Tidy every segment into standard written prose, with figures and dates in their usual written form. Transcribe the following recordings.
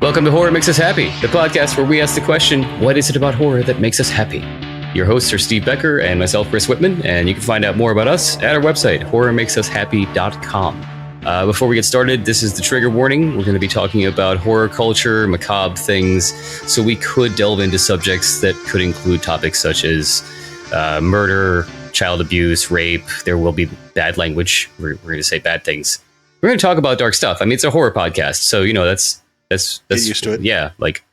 Welcome to Horror Makes Us Happy, the podcast where we ask the question, what is it about horror that makes us happy? Your hosts are Steve Becker and myself, Chris Whitman, and you can find out more about us at our website, horrormakesushappy.com. Before we get started, this is the trigger warning. We're going to be talking about horror culture, macabre things, so we could delve into subjects that could include topics such as murder, child abuse, rape. There will be bad language. We're going to say bad things. We're going to talk about dark stuff. I mean, it's a horror podcast, so, you know, that's get used to it. Yeah, like,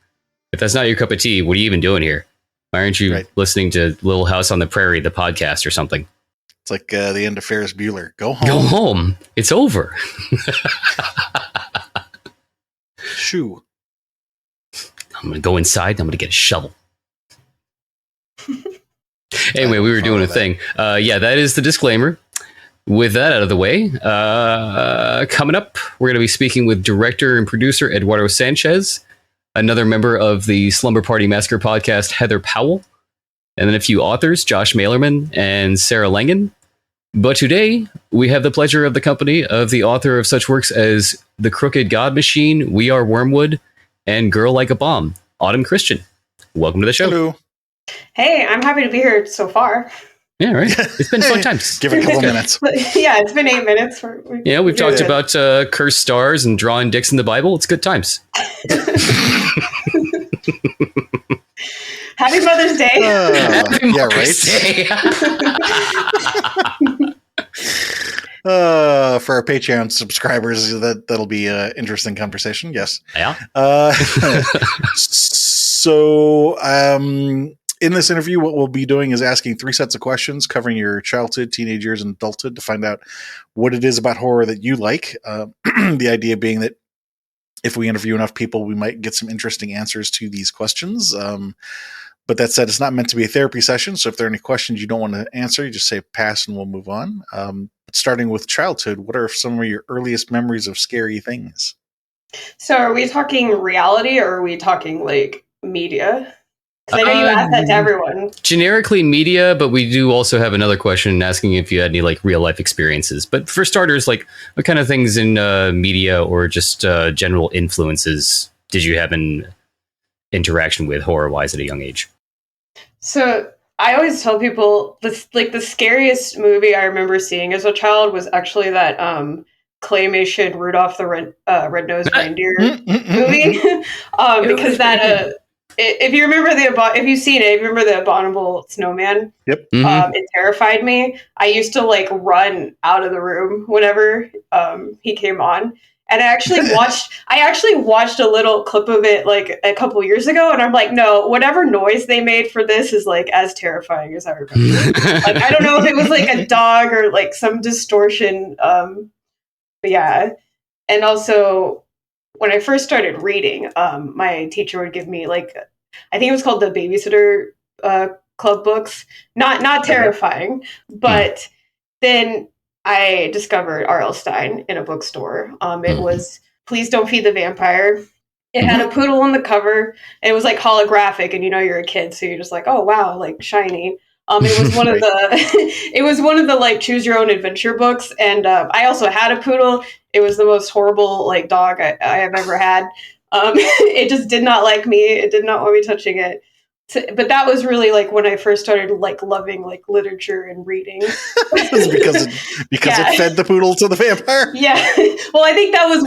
if that's not your cup of tea, what are you even doing here? Why aren't you listening to Little House on the Prairie, the podcast or something? It's like the end of Ferris Bueller. Go home. Go home. It's over. Shoo. I'm going to go inside and I'm going to get a shovel. Anyway, we were doing a thing. Yeah, that is the disclaimer. With that out of the way, coming up, we're going to be speaking with director and producer Eduardo Sanchez, another member of the Slumber Party Massacre podcast, Heather Powell, and then a few authors, Josh Mailerman and Sarah Langen. But today, we have the pleasure of the company of the author of such works as The Crooked God Machine, We Are Wormwood, and Girl Like a Bomb, Autumn Christian. Welcome to the show. Hello. Hey, I'm happy to be here so far. Yeah, right. It's been fun times. Give it a couple minutes. Yeah, it's been 8 minutes. We've talked about cursed stars and drawing dicks in the Bible. It's good times. Happy Mother's Day. Happy yeah, Mother's right. For our Patreon subscribers, that'll be an interesting conversation. Yes. Yeah. In this interview, what we'll be doing is asking 3 sets of questions covering your childhood, teenage years, and adulthood to find out what it is about horror that you like. The idea being that if we interview enough people, we might get some interesting answers to these questions. But that said, it's not meant to be a therapy session. So if there are any questions you don't want to answer, you just say pass and we'll move on. But starting with childhood, what are some of your earliest memories of scary things? So are we talking reality or are we talking like media? Because I know you asked that to everyone. Generically media, but we do also have another question asking if you had any like real life experiences. But for starters, like what kind of things in media or just general influences did you have in interaction with horror wise at a young age? So I always tell people this, like the scariest movie I remember seeing as a child was actually that claymation Rudolph the Red-Nosed Reindeer movie. Because that if you remember if you've seen it, if you remember the Abominable Snowman, yep, it terrified me. I used to like run out of the room whenever he came on, and I actually watched a little clip of it like a couple years ago, and I'm like, no, whatever noise they made for this is like as terrifying as I remember. Like I don't know if it was like a dog or like some distortion, but yeah, and also. When I first started reading, my teacher would give me like, I think it was called the Babysitter Club books. Not terrifying, but then I discovered R.L. Stine in a bookstore. It was Please Don't Feed the Vampire. It had a poodle on the cover, and it was like holographic, and you know you're a kid, so you're just like, oh wow, like shiny. It was one of the like choose your own adventure books, and I also had a poodle. It was the most horrible like dog I have ever had. It just did not like me. It did not want me touching it. But that was really like when I first started like loving like literature and reading. because it fed the poodle to the vampire. Yeah. Well, I think that was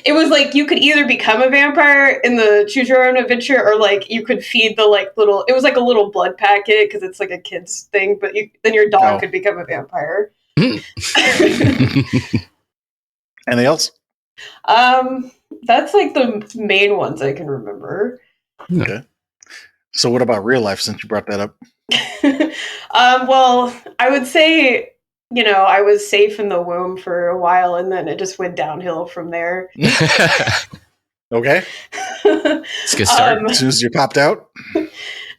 it was like you could either become a vampire in the choose your own adventure or like you could feed the like little, it was like a little blood packet because it's like a kid's thing, but then your dog could become a vampire. Anything else? That's like the main ones I can remember. Okay. So what about real life, since you brought that up? Well, I would say, you know, I was safe in the womb for a while, and then it just went downhill from there. Okay. It's a good start. As soon as you popped out?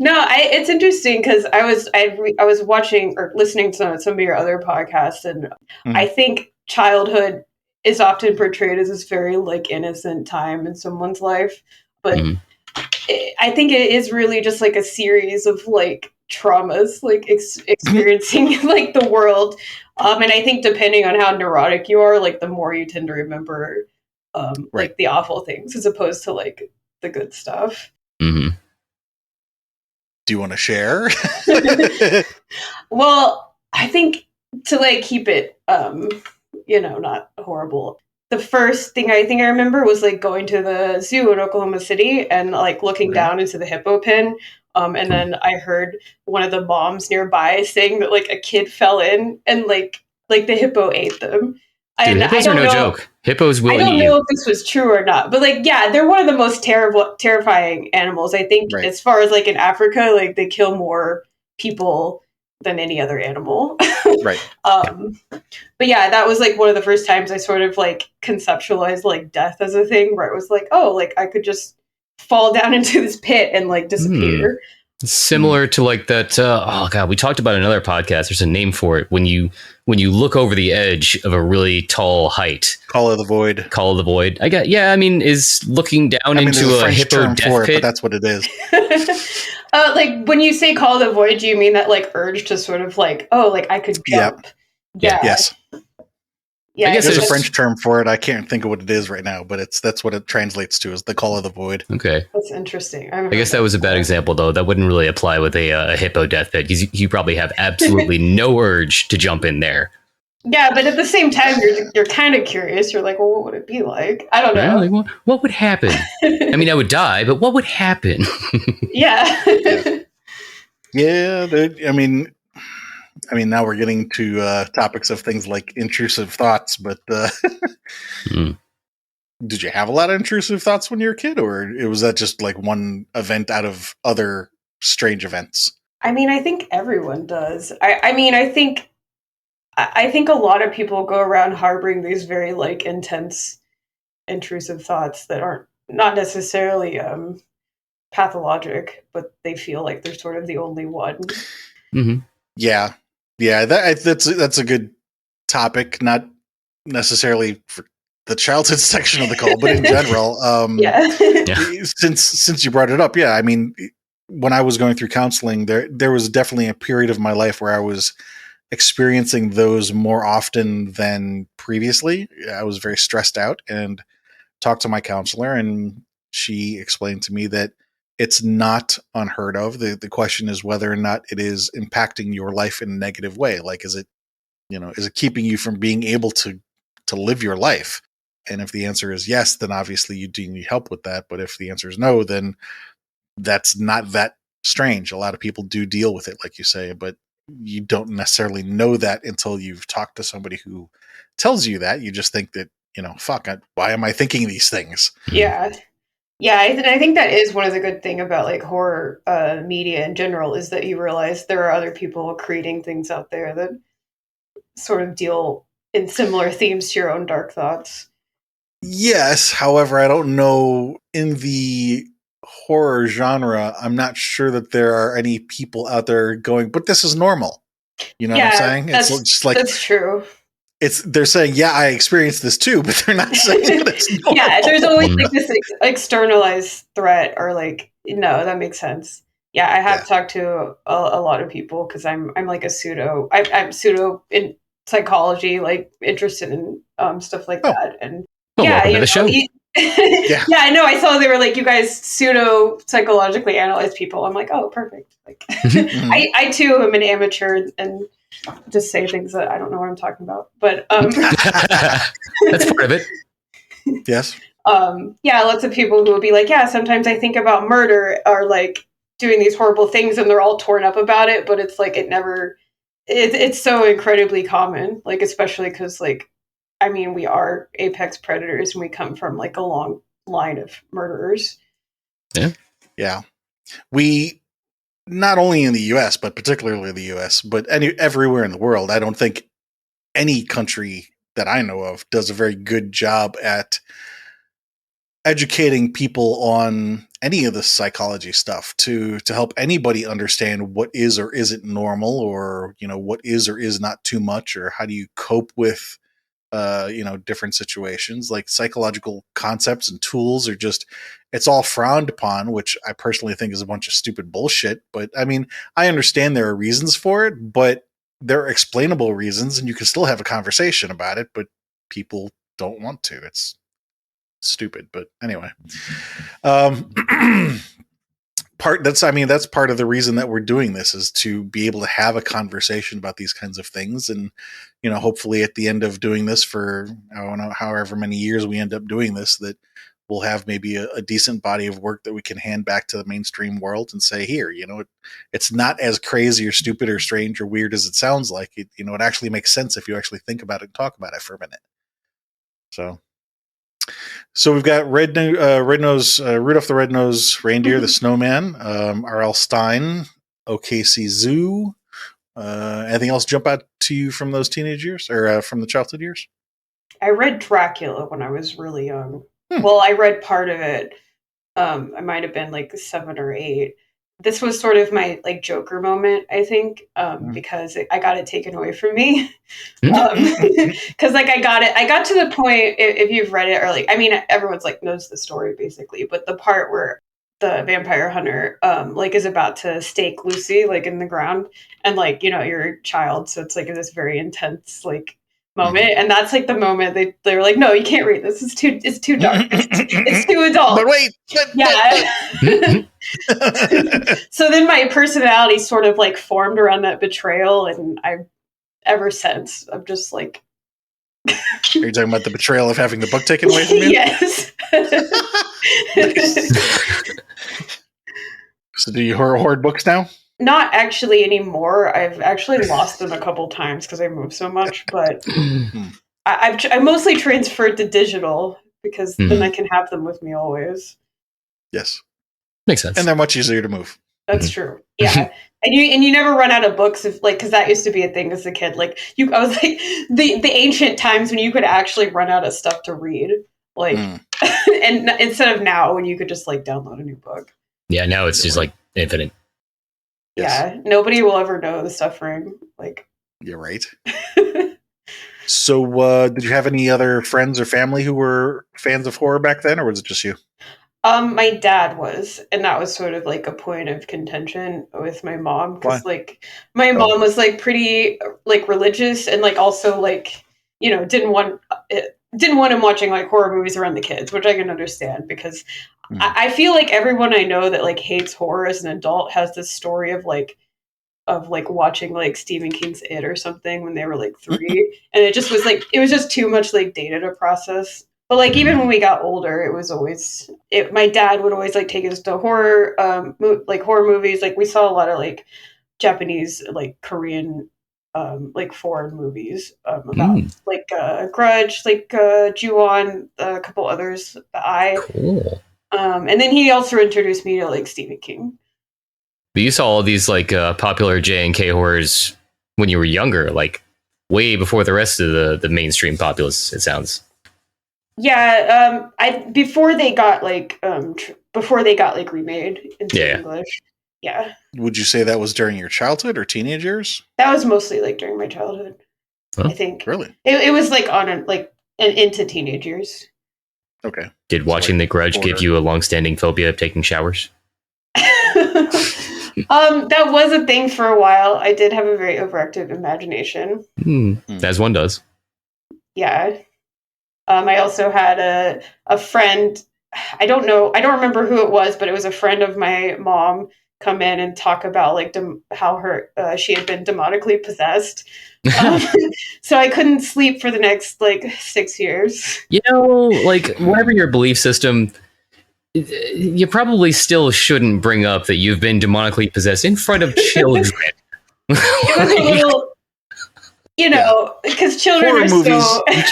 No, it's interesting because I was watching or listening to some of your other podcasts, and I think childhood is often portrayed as this very like innocent time in someone's life, but I think it is really just like a series of like traumas, like experiencing like the world. And I think depending on how neurotic you are, like the more you tend to remember like the awful things as opposed to like the good stuff. Hmm. Do you want to share? Well, I think to like keep it not horrible. The first thing I think I remember was like going to the zoo in Oklahoma City and like looking Okay. down into the hippo pen. And then I heard one of the moms nearby saying that like a kid fell in and like the hippo ate them. Dude, And I hippos are don't no know. joke. Hippos will I don't eat know you. if this was true or not, but like, yeah, they're one of the most terrifying animals. I think, Right. as far as like in Africa, like they kill more people than any other animal. Right. But yeah, that was like one of the first times I sort of like conceptualized like death as a thing, where it was like, oh, like I could just fall down into this pit and like disappear. Similar to like that. Oh god, we talked about another podcast. There's a name for it when you look over the edge of a really tall height. Call of the Void. Call of the Void. I mean, is looking down There's into a French hippo term death for it, pit. but that's what it is. Like when you say call the void, do you mean that like urge to sort of like, oh, like I could jump? Yeah. Yes. Yeah, I guess There's a it's- French term for it. I can't think of what it is right now, but that's what it translates to, is the Call of the Void. Okay. That's interesting. I guess that was a bad example, though. That wouldn't really apply with a hippo death pit because you probably have absolutely no urge to jump in there. Yeah, but at the same time, you're kind of curious. You're like, well, what would it be like? I don't know. Like, what would happen? I mean, I would die, but what would happen? Yeah. Yeah, I mean, now we're getting to topics of things like intrusive thoughts, but did you have a lot of intrusive thoughts when you were a kid, or was that just like one event out of other strange events? I mean, I think everyone does. I think a lot of people go around harboring these very like intense, intrusive thoughts that aren't not necessarily pathologic, but they feel like they're sort of the only one. Mm-hmm. Yeah, that's a good topic. Not necessarily for the childhood section of the call, but in general. Yeah. Since you brought it up, yeah, I mean, when I was going through counseling, there was definitely a period of my life where I was experiencing those more often than previously. I was very stressed out and talked to my counselor, and she explained to me that it's not unheard of. The question is whether or not it is impacting your life in a negative way. Like, is it keeping you from being able to live your life? And if the answer is yes, then obviously you do need help with that. But if the answer is no, then that's not that strange. A lot of people do deal with it, like you say, but you don't necessarily know that until you've talked to somebody who tells you that. You just think that, why am I thinking these things? Yeah. Yeah, I think that is one of the good thing about like horror media in general, is that you realize there are other people creating things out there that sort of deal in similar themes to your own dark thoughts. Yes, however, I don't know, in the horror genre, I'm not sure that there are any people out there going, but this is normal. You know what I'm saying? It's just like, that's true. They're saying, yeah, I experienced this too, but they're not saying that it's normal. Yeah, there's always like this externalized threat, or like, no, that makes sense. Yeah, I have talked to a lot of people because I'm like I'm pseudo in psychology, like interested in stuff like that. And welcome to the show. Yeah, I know. I saw they were like, you guys pseudo psychologically analyze people. I'm like, oh, perfect. Like, I too am an amateur and just say things that I don't know what I'm talking about. But that's part of it. Yes. Yeah, lots of people who will be like, yeah, sometimes I think about murder, or like doing these horrible things, and they're all torn up about it. But it's like it's so incredibly common, like especially because like, I mean, we are apex predators and we come from like a long line of murderers. Yeah. Yeah. We, not only in the US, but particularly the US, but everywhere in the world, I don't think any country that I know of does a very good job at educating people on any of the psychology stuff to help anybody understand what is or isn't normal, or, what is or is not too much, or how do you cope with different situations. Like, psychological concepts and tools are just, it's all frowned upon, which I personally think is a bunch of stupid bullshit. But I mean, I understand there are reasons for it, but there are explainable reasons, and you can still have a conversation about it, but people don't want to. It's stupid. But anyway, um, that's part of the reason that we're doing this, is to be able to have a conversation about these kinds of things. And hopefully at the end of doing this for, I don't know, however many years we end up doing this, that we'll have maybe a decent body of work that we can hand back to the mainstream world and say, here, it's not as crazy or stupid or strange or weird as it sounds like. It actually makes sense if you actually think about it and talk about it for a minute. So we've got Rudolph the Red-Nosed Reindeer, the Snowman, R.L. Stein, OKC Zoo. Anything else jump out to you from those teenage years, or from the childhood years? I read Dracula when I was really young. Well, I read part of it. I might have been like 7 or 8. This was sort of my like Joker moment, I think, because I got it taken away from me. Because like I got to the point, if you've read it, or like, I mean, everyone's like knows the story basically, but the part where the vampire hunter like is about to stake Lucy like in the ground, and like you're a child, so it's like this very intense like moment, and that's like the moment they're like, no, you can't read this, it's too dark, it's too adult. But wait, yeah. So then my personality sort of like formed around that betrayal, and I've ever since I'm just like Are you talking about the betrayal of having the book taken away from you? Yes. So do you hoard books now? Not actually anymore. I've actually lost them a couple times because I move so much, but I mostly transferred to digital because then I can have them with me always. Yes. Makes sense. And they're much easier to move. That's true. Yeah. And you never run out of books, if like, because that used to be a thing as a kid. Like I was like the ancient times when you could actually run out of stuff to read, like, and instead of now when you could just like download a new book. Yeah, now it's just like infinite. Yes. Yeah, nobody will ever know the suffering. Like, you're right. So, did you have any other friends or family who were fans of horror back then, or was it just you? My dad was, and that was sort of like a point of contention with my mom, because like my mom was like pretty like religious, and like also like didn't want him watching like horror movies around the kids, which I can understand, because I feel like everyone I know that like hates horror as an adult has this story of watching like Stephen King's It or something when they were like 3, and it was just too much like data to process. But like even when we got older, it was always my dad would always like take us to horror horror movies. Like we saw a lot of like Japanese, like Korean, like foreign movies about like Grudge, like Ju-on, a couple others. Cool. And then he also introduced me to like Stephen King. But you saw all these like popular J&K horrors when you were younger, like way before the rest of the mainstream populace, it sounds. Yeah, before they got like remade into English. Yeah. Would you say that was during your childhood or teenage years? That was mostly like during my childhood. Huh? I think. Really? It was like into teenage years. Okay. Did watching The Grudge give you a long-standing phobia of taking showers? That was a thing for a while. I did have a very overactive imagination. As one does. Yeah. I also had a friend. I don't remember who it was, but it was a friend of my mom come in and talk about like how she had been demonically possessed. So I couldn't sleep for the next like 6 years. Like whatever your belief system, you probably still shouldn't bring up that you've been demonically possessed in front of children. It was a little, because children horror are movies. so. You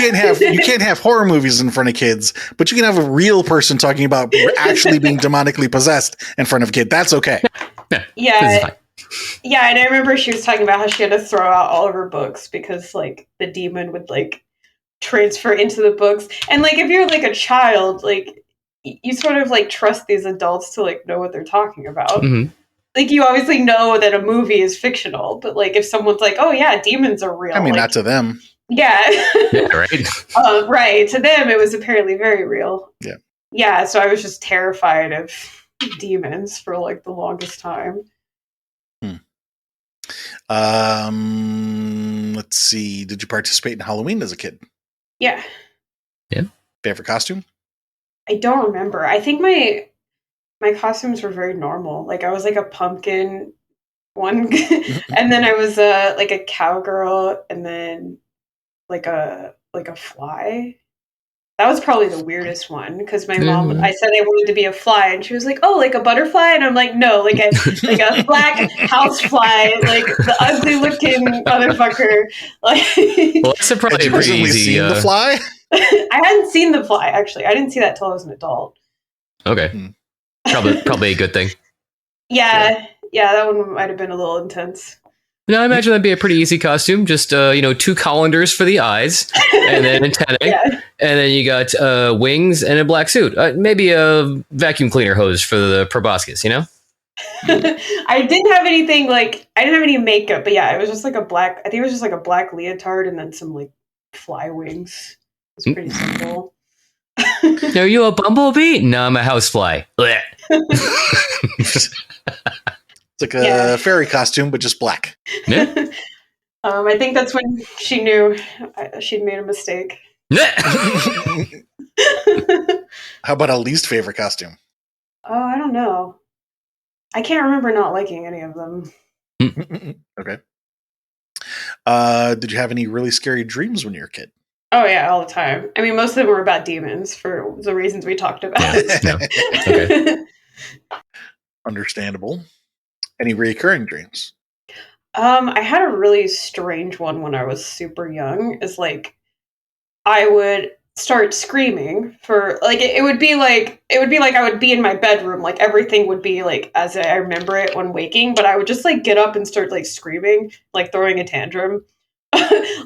can't have horror movies in front of kids, but you can have a real person talking about actually being demonically possessed in front of a kid. That's okay. Yeah. Yeah, and I remember she was talking about how she had to throw out all of her books because like the demon would like transfer into the books. And like if you're like a child, like you sort of like trust these adults to like know what they're talking about. Like you obviously know that a movie is fictional, but like if someone's like, "Oh yeah, demons are real," I mean, like, not to them. Yeah. Right. Right. To them, it was apparently very real. Yeah. Yeah. So I was just terrified of demons for like the longest time. Let's see. Did you participate in Halloween as a kid? Yeah. Favorite costume? I don't remember. I think my costumes were very normal. Like I was like a pumpkin one, and then I was like a cowgirl, and then like a fly. That was probably the weirdest one because my mom. I said I wanted to be a fly, and she was like, "Oh, like a butterfly," and I'm like, "No, like a black house fly, like the ugly looking motherfucker." Like, Well, that's probably Had you pretty recently easy. seen The Fly? I hadn't seen The Fly actually. I didn't see that till I was an adult. Okay, probably a good thing. Yeah, that one might have been a little intense. No, I imagine that'd be a pretty easy costume. Just 2 colanders for the eyes, and then antennae, Yeah. and then you got wings and a black suit. Maybe a vacuum cleaner hose for the proboscis. You know. I didn't have anything like I didn't have any makeup, but yeah, it was just like a black. I think it was just like a black leotard and then some like fly wings. It was pretty simple. Are you a bumblebee? No, I'm a housefly. Blech. It's like a fairy costume, but just black. Yeah. I think that's when she knew she'd made a mistake. How about a least favorite costume? Oh, I don't know. I can't remember not liking any of them. Okay. Did you have any really scary dreams when you were a kid? Oh yeah, all the time. I mean, most of them were about demons for the reasons we talked about. Yeah. Okay. Understandable. Any recurring dreams? I had a really strange one when I was super young. Is like I would start screaming for like it would be like I would be in my bedroom, like everything would be like as I remember it when waking, but I would just like get up and start like screaming, like throwing a tantrum.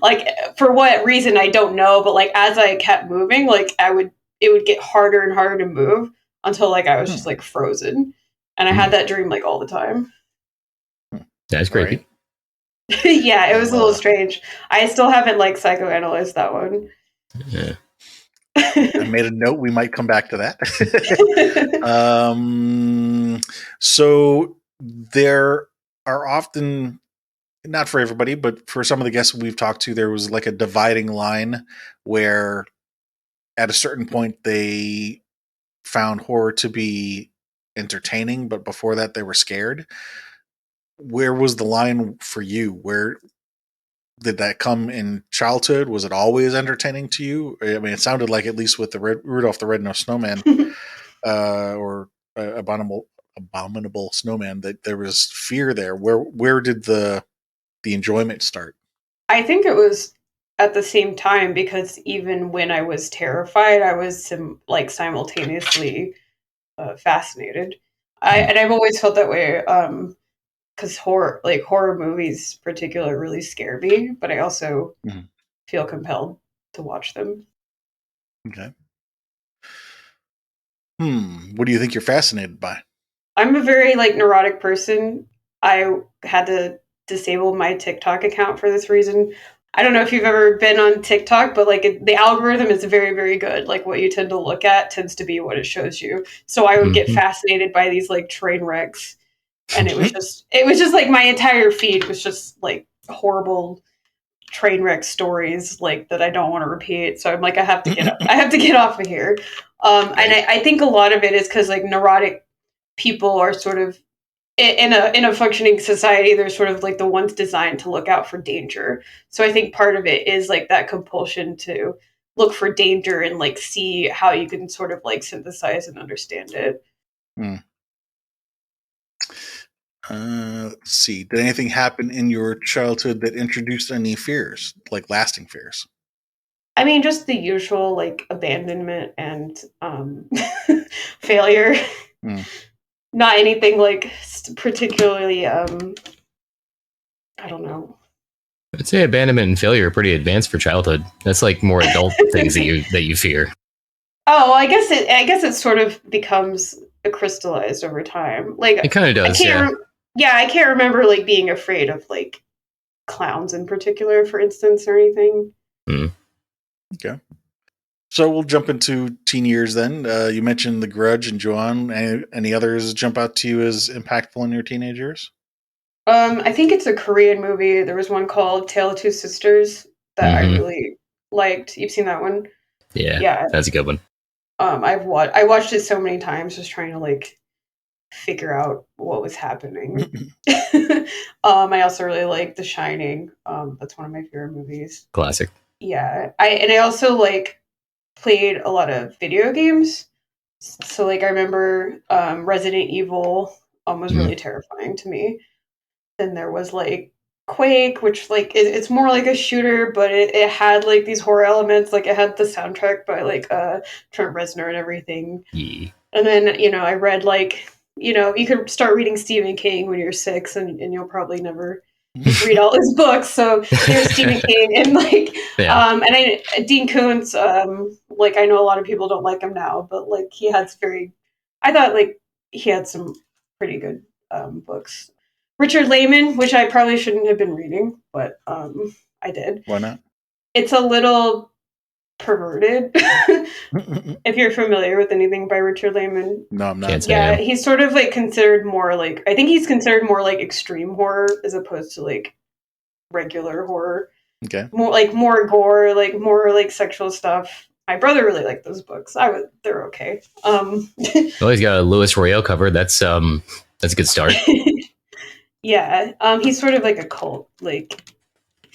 Like for what reason I don't know, but like as I kept moving, like it would get harder and harder to move until like I was just like frozen. And I had that dream like all the time. That's creepy. Right. Yeah, it was a little strange. I still haven't like psychoanalyzed that one. Yeah. I made a note. We might come back to that. So there are often, not for everybody, but for some of the guests we've talked to, there was like a dividing line where at a certain point they found horror to be entertaining, but before that they were scared. Where was the line for you? Where did that come in childhood? Was it always entertaining to you? I mean, it sounded like, at least with the Rudolph the Red-Nosed Snowman or Abominable Snowman, that there was fear there. Where did the enjoyment start? I think it was at the same time because even when I was terrified, I was simultaneously fascinated. And I've always felt that way because horror movies, particularly, really scare me. But I also feel compelled to watch them. Okay. What do you think you're fascinated by? I'm a very neurotic person. I had to disable my TikTok account for this reason. I don't know if you've ever been on TikTok, but the algorithm is very, very good. Like what you tend to look at tends to be what it shows you. So I would get fascinated by these train wrecks, and it was just like my entire feed was just horrible train wreck stories that I don't want to repeat. So I'm like, I have to get off of here. And I think a lot of it is because neurotic people are sort of in a functioning society. They're sort of the ones designed to look out for danger. So I think part of it is that compulsion to look for danger and see how you can sort of synthesize and understand it. Let's see. Did anything happen in your childhood that introduced any fears, lasting fears? I mean, just the usual abandonment and failure. Not anything particularly. I don't know. I'd say abandonment and failure are pretty advanced for childhood. That's more adult things that you fear. Oh, well, I guess it sort of becomes crystallized over time. It kind of does. I can't remember being afraid of clowns in particular, for instance, or anything. Okay. So we'll jump into teen years then. You mentioned The Grudge and Joanne. Any others jump out to you as impactful in your teenage years? I think it's a Korean movie. There was one called Tale of Two Sisters that I really liked. You've seen that one? Yeah, that's a good one. I watched it so many times, just trying to like figure out what was happening. I also really like The Shining. That's one of my favorite movies. Classic. Yeah, I also like played a lot of video games. So like I remember Resident Evil was really terrifying to me. Then there was like Quake, which like it's more like a shooter, but it had like these horror elements. Like it had the soundtrack by like Trent Reznor and everything. Yeah. And then I read like you could start reading Stephen King when you're 6, and you'll probably never read all his books. So there's Stephen King and like and Dean Koontz. Like I know a lot of people don't like him now, but like I thought like he had some pretty good books. Richard Lehman, which I probably shouldn't have been reading, but I did. Why not? It's a little perverted. If you're familiar with anything by Richard Lehman. No, I'm not. Can't say I Yeah, am. he's sort of like considered more like, I think he's considered more like extreme horror as opposed to like regular horror. Okay. More gore, like more like sexual stuff. My brother really liked those books. They're okay. Well, he's got a Louis Royale cover. That's a good start. Yeah. He's sort of like a cult. Like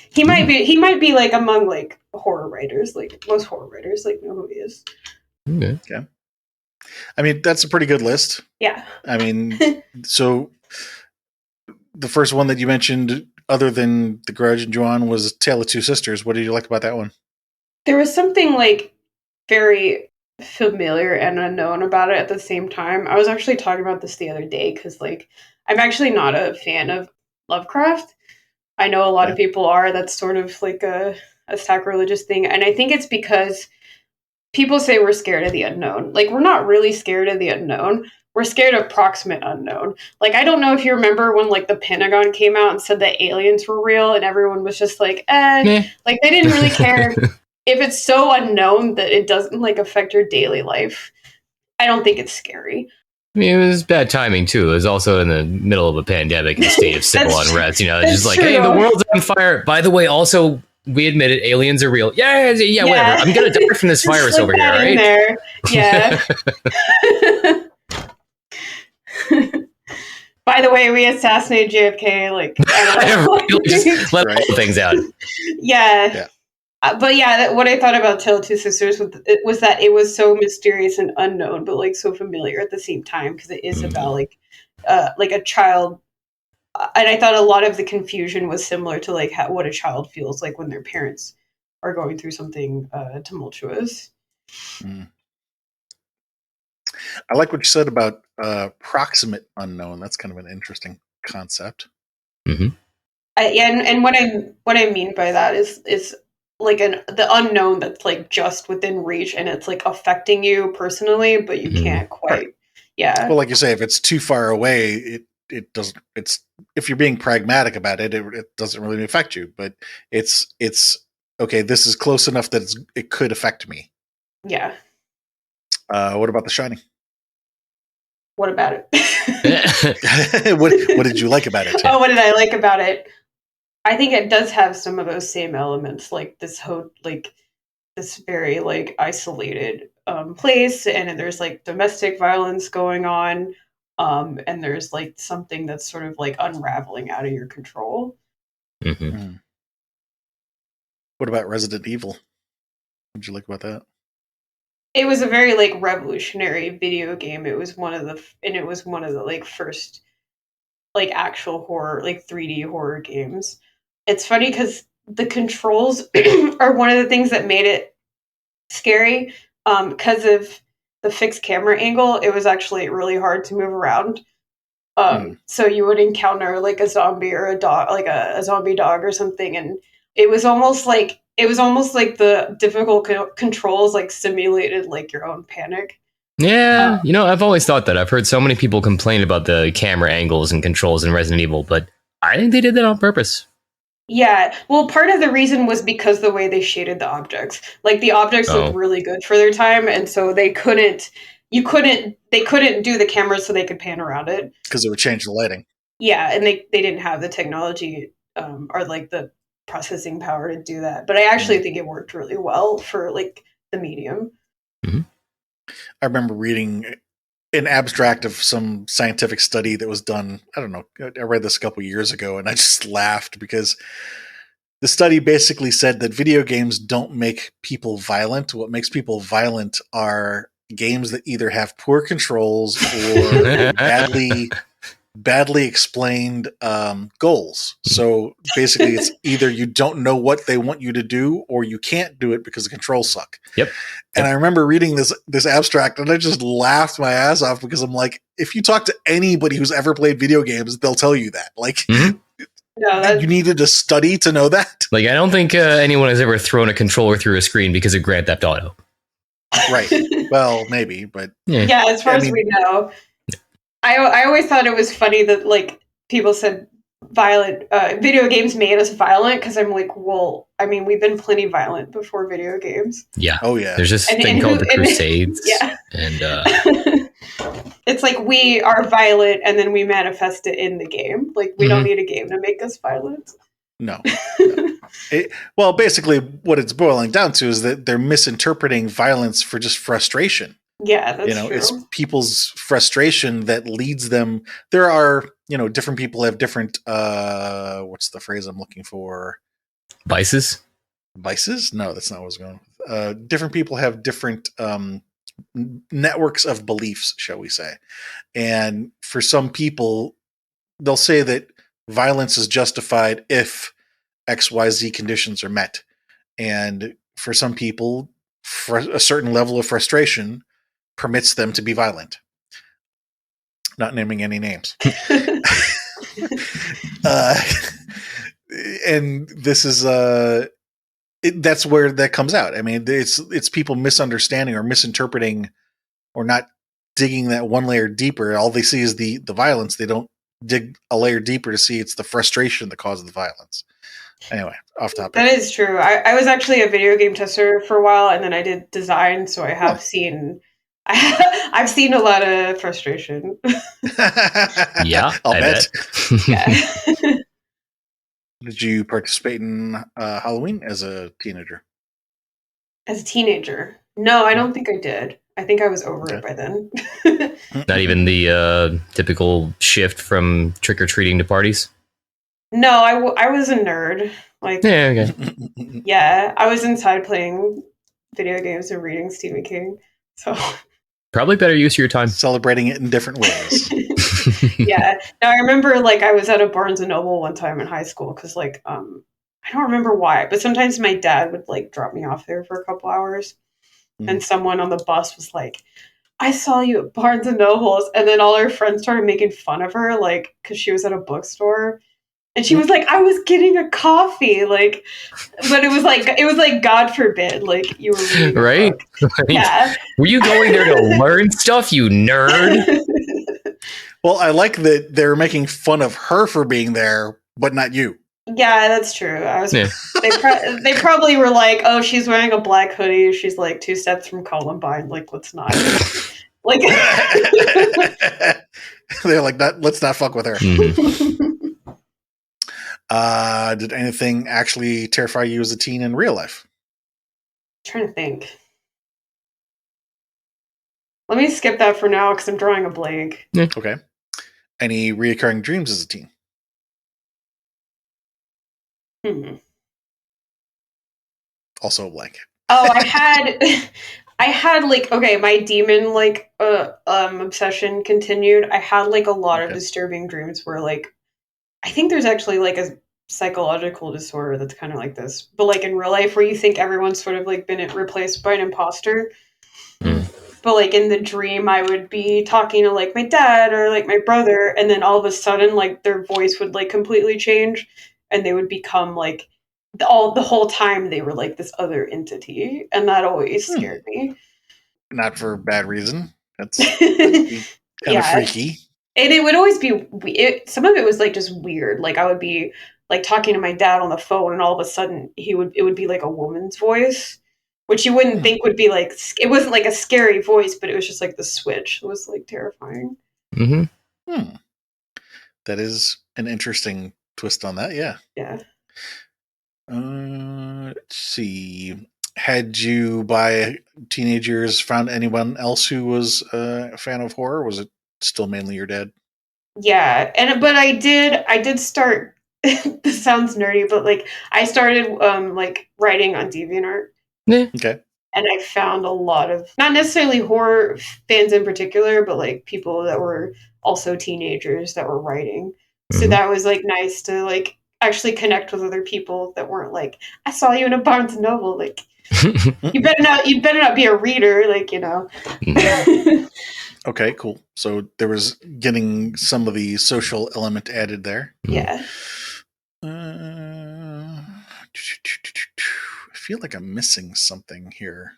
he might be like among like horror writers. Like most horror writers like know who he is. Okay. I mean, that's a pretty good list. Yeah. I mean, so the first one that you mentioned, other than The Grudge and Ju-On, was Tale of Two Sisters. What did you like about that one? There was something like very familiar and unknown about it at the same time. I was actually talking about this the other day because like I'm actually not a fan of Lovecraft. I know a lot of people are. That's sort of like a sacrilegious thing. And I think it's because people say we're scared of the unknown. Like, we're not really scared of the unknown. We're scared of proximate unknown. Like, I don't know if you remember when, like, the Pentagon came out and said that aliens were real, and everyone was just like, Like, they didn't really care. If it's so unknown that it doesn't, like, affect your daily life, I don't think it's scary. I mean, it was bad timing, too. It was also in the middle of a pandemic and a state of civil unrest. It's just like, hey, the world's on fire. By the way, also, we admit it, aliens are real. Yeah, whatever. I'm going to die from this virus over here, right? There. Yeah. By the way, we assassinated JFK. Like, I don't know. Just let all things out. Yeah. But yeah, what I thought about Tale of Two Sisters was that it was so mysterious and unknown, but like so familiar at the same time, because it is about like a child. And I thought a lot of the confusion was similar to like what a child feels like when their parents are going through something tumultuous. I like what you said about proximate unknown. That's kind of an interesting concept. Mm-hmm. And what I mean by that is like the unknown that's like just within reach, and it's like affecting you personally, but you can't quite. Right. Yeah. Well, like you say, if it's too far away, it doesn't. It's if you're being pragmatic about it, it doesn't really affect you. But it's okay. This is close enough that it could affect me. Yeah. What about The Shining? What about it? what did you like about it? Oh, what did I like about it? I think it does have some of those same elements, like this very like isolated place, and there's like domestic violence going on, and there's like something that's sort of like unraveling out of your control. Mm-hmm. What about Resident Evil? What did you like about that? It was a very like revolutionary video game. It was one of the like first like actual horror, like 3D horror games. It's funny because the controls are one of the things that made it scary. Because of the fixed camera angle, it was actually really hard to move around. So you would encounter like a zombie or a dog, like a zombie dog or something, and it was almost like the difficult controls like simulated like your own panic. Yeah, I've always thought that. I've heard so many people complain about the camera angles and controls in Resident Evil, but I think they did that on purpose. Yeah, well, part of the reason was because the way they shaded the objects. Like the objects looked really good for their time, and so they couldn't do the cameras so they could pan around it because it would change the lighting. Yeah, and they didn't have the technology or like the processing power to do that. But I actually think it worked really well for like the medium. Mm-hmm. I remember reading an abstract of some scientific study that was done. I don't know. I read this a couple years ago, and I just laughed because the study basically said that video games don't make people violent. What makes people violent are games that either have poor controls or badly explained goals. So basically, it's either you don't know what they want you to do, or you can't do it because the controls suck. Yep. And I remember reading this abstract, and I just laughed my ass off because I'm like, if you talk to anybody who's ever played video games, they'll tell you that. Like, No, you needed to study to know that. Like, I don't think anyone has ever thrown a controller through a screen because of Grand Theft Auto. Right. Well, maybe, but yeah, as far as we know. I always thought it was funny that like people said violent video games made us violent, because I'm like, well, I mean, we've been plenty violent before video games. Yeah. Oh yeah. There's this thing called the Crusades. Yeah. And it's like we are violent and then we manifest it in the game. Like we don't need a game to make us violent. No. Well, basically, what it's boiling down to is that they're misinterpreting violence for just frustration. Yeah, that's true. It's people's frustration that leads them. There are, different people have different. What's the phrase I'm looking for? Vices? Vices? No, that's not what I was going with. Different people have different networks of beliefs, shall we say? And for some people, they'll say that violence is justified if XYZ conditions are met. And for some people, a certain level of frustration permits them to be violent. Not naming any names. And this is that's where that comes out. I mean, it's people misunderstanding or misinterpreting or not digging that one layer deeper. All they see is the violence. They don't dig a layer deeper to see it's the frustration that causes the violence. Anyway, off topic. That is true. I was actually a video game tester for a while, and then I did design, so I have seen I've seen a lot of frustration. Yeah, I'll bet. Yeah. Did you participate in Halloween as a teenager? As a teenager? No, I don't think I did. I think I was over it by then. Not even the typical shift from trick-or-treating to parties? No, I was a nerd. Like, yeah, okay. Yeah, I was inside playing video games and reading Stephen King. So probably better use of your time. Celebrating it in different ways. Yeah. Now I remember like I was at a Barnes and Noble one time in high school because like I don't remember why, but sometimes my dad would like drop me off there for a couple hours, and someone on the bus was like, "I saw you at Barnes and Nobles," and then all her friends started making fun of her, like because she was at a bookstore. And she was like, "I was getting a coffee," like, but it was like, God forbid, like you were reading right? Yeah. Were you going there to learn stuff, you nerd? Well, I like that they're making fun of her for being there, but not you. Yeah, that's true. They probably were like, "Oh, she's wearing a black hoodie. She's like 2 steps from Columbine. Like, let's not." Like, they're like, let's not fuck with her. Mm-hmm. Did anything actually terrify you as a teen in real life? I'm trying to think. Let me skip that for now because I'm drawing a blank. Okay. Any reoccurring dreams as a teen? Also a blank. Oh, I had like, okay, my demon like obsession continued. I had like a lot of disturbing dreams where like I think there's actually like a psychological disorder that's kind of like this, but like in real life where you think everyone's sort of like been replaced by an imposter. But like in the dream I would be talking to like my dad or like my brother, and then all of a sudden like their voice would like completely change and they would become like the whole time they were like this other entity, and that always scared me. Not for bad reason. That's kind of freaky. And it would always be some of it was like just weird. Like I would be like talking to my dad on the phone, and all of a sudden it would be like a woman's voice, which you wouldn't think would be like, it wasn't like a scary voice, but it was just like the switch. It was like terrifying. That is an interesting twist on that. Yeah. Yeah. Let's see. had you, by teenage years, found anyone else who was a fan of horror? Was it still mainly your dad? Yeah, but I did start. This sounds nerdy, but like I started like writing on DeviantArt. Yeah. Okay. And I found a lot of not necessarily horror fans in particular, but like people that were also teenagers that were writing. So Mhm. that was like nice to like actually connect with other people that weren't like, I saw you in a Barnes and Noble. Like you better not be a reader, like, you know. Okay, cool. So there was getting some of the social element added there. Yeah. I feel like I'm missing something here.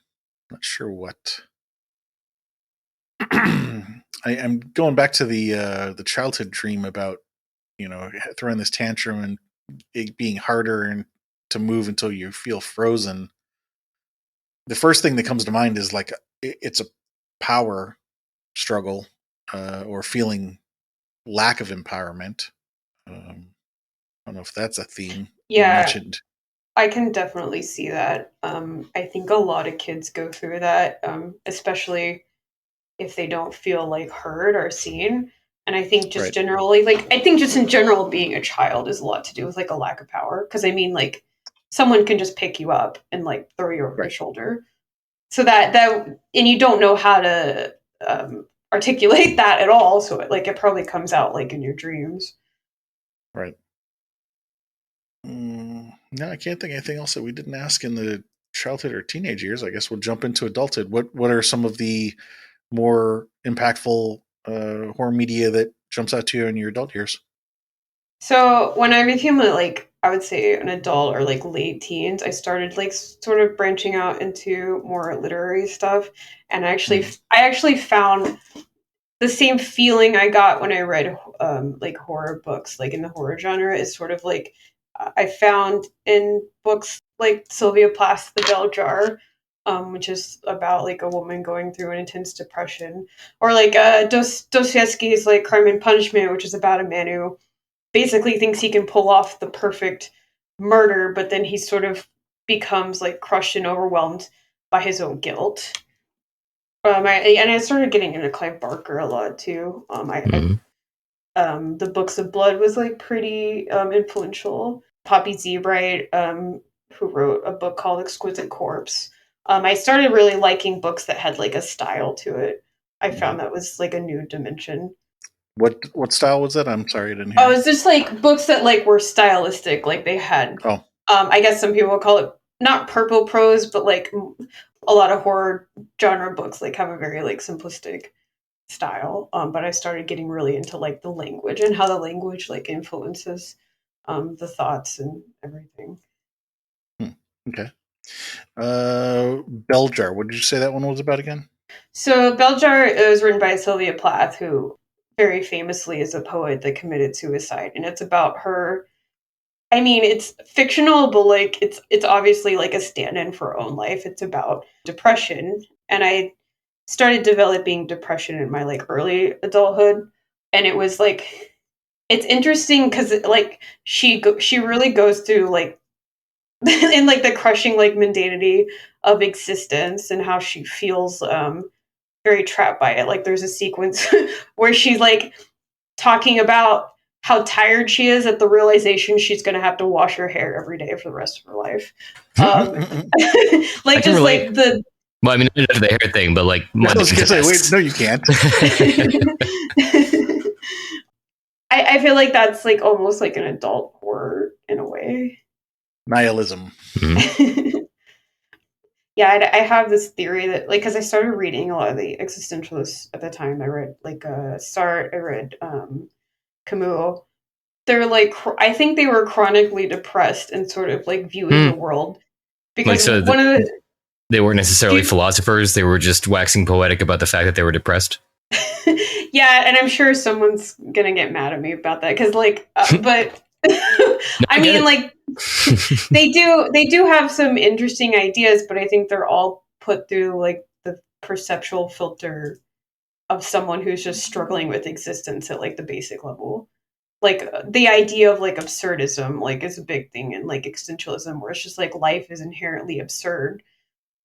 Not sure what. I'm going back to the childhood dream about, throwing this tantrum and it being harder and to move until you feel frozen. The first thing that comes to mind is like it's a power struggle or feeling lack of empowerment. I don't know if that's a theme you Yeah. mentioned. I can definitely see that. I think a lot of kids go through that, especially if they don't feel like heard or seen. And I think just Right. generally, like, I think just in general, being a child is a lot to do with like a lack of power. Cause I mean, like, someone can just pick you up and like throw you over the Right. shoulder. So and you don't know how to articulate that at all. So it probably comes out like in your dreams. Right. No, I can't think of anything else that we didn't ask in the childhood or teenage years. I guess we'll jump into adulthood. What are some of the more impactful horror media that jumps out to you in your adult years? So when I became like I would say an adult or like late teens, I started like sort of branching out into more literary stuff, and I actually found the same feeling I got when I read like horror books, like in the horror genre, is sort of like I found in books like Sylvia Plath's The Bell Jar, which is about like a woman going through an intense depression, or like Dostoevsky's like Crime and Punishment, which is about a man who basically thinks he can pull off the perfect murder, but then he sort of becomes like crushed and overwhelmed by his own guilt. I started getting into Clive Barker a lot too. The Books of Blood was like pretty influential. Poppy Zebright, who wrote a book called Exquisite Corpse. I started really liking books that had like a style to it. I found that was like a new dimension. What style was that? I'm sorry, I didn't hear. Oh, it's just like books that like were stylistic, like they had. Oh, I guess some people call it not purple prose, but like a lot of horror genre books like have a very like simplistic style. But I started getting really into like the language and how the language like influences the thoughts and everything. okay. Bell Jar. What did you say that one was about again? So Bell Jar was written by Sylvia Plath, who very famously is a poet that committed suicide, and it's about her. I mean, it's fictional, but like it's obviously like a stand-in for her own life. It's about depression, and I started developing depression in my like early adulthood, and it was like it's interesting because like she really goes through like in like the crushing like mundanity of existence and how she feels very trapped by it. Like there's a sequence where she's like talking about how tired she is at the realization she's going to have to wash her hair every day for the rest of her life. Like just relate. like the. Well, I mean, not to the hair thing, but like, I was going to say, wait, no, you can't. I feel like that's like almost like an adult horror in a way. Nihilism. Mm-hmm. Yeah, I have this theory that like because I started reading a lot of the existentialists at the time. I read like Sartre, I read Camus. They're like I think they were chronically depressed and sort of like viewing the world because like, so one of the they weren't necessarily philosophers. They were just waxing poetic about the fact that they were depressed. Yeah, and I'm sure someone's gonna get mad at me about that because like but I mean like they do have some interesting ideas, but I think they're all put through like the perceptual filter of someone who's just struggling with existence at like the basic level. Like the idea of like absurdism like is a big thing in like existentialism where it's just like life is inherently absurd.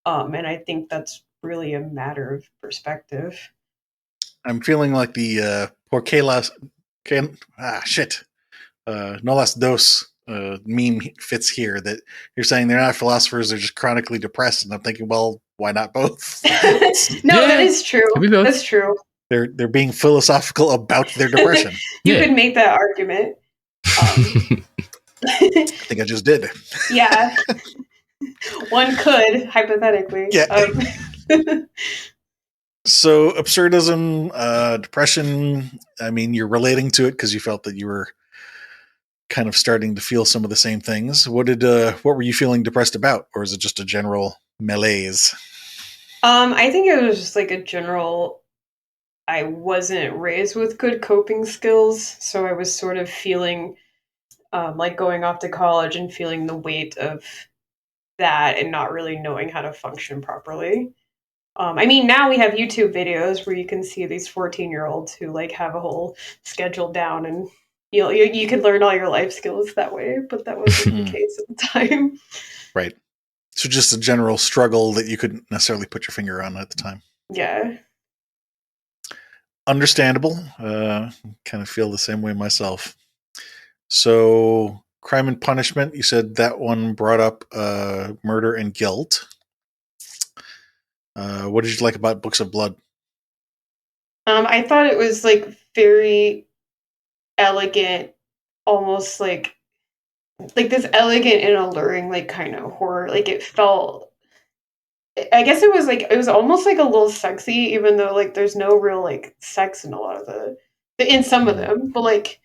And I think that's really a matter of perspective. I'm feeling like the porque las can shit no las dos meme fits here. That you're saying they're not philosophers; they're just chronically depressed, and I'm thinking, well, why not both? No, Yeah, that is true. could be both. That's true. They're being philosophical about their depression. You Yeah. could make that argument. I think I just did. Yeah, one could hypothetically. Yeah. So absurdism, depression. I mean, you're relating to it because you felt that you were kind of starting to feel some of the same things. What were you feeling depressed about, or is it just a general malaise? I think it was just like a general. I wasn't raised with good coping skills, so I was sort of feeling like going off to college and feeling the weight of that and not really knowing how to function properly. I mean, now we have YouTube videos where you can see these 14-year-olds who like have a whole schedule down, and you could learn all your life skills that way. But that wasn't the case at the time. Right. So just a general struggle that you couldn't necessarily put your finger on at the time. Yeah. Understandable. Kind of feel the same way myself. So Crime and Punishment, you said that one brought up murder and guilt. What did you like about Books of Blood? I thought it was like very elegant, almost like this elegant and alluring like kind of horror. Like it felt, I guess it was almost like a little sexy, even though like there's no real like sex in a lot of in some of them, but like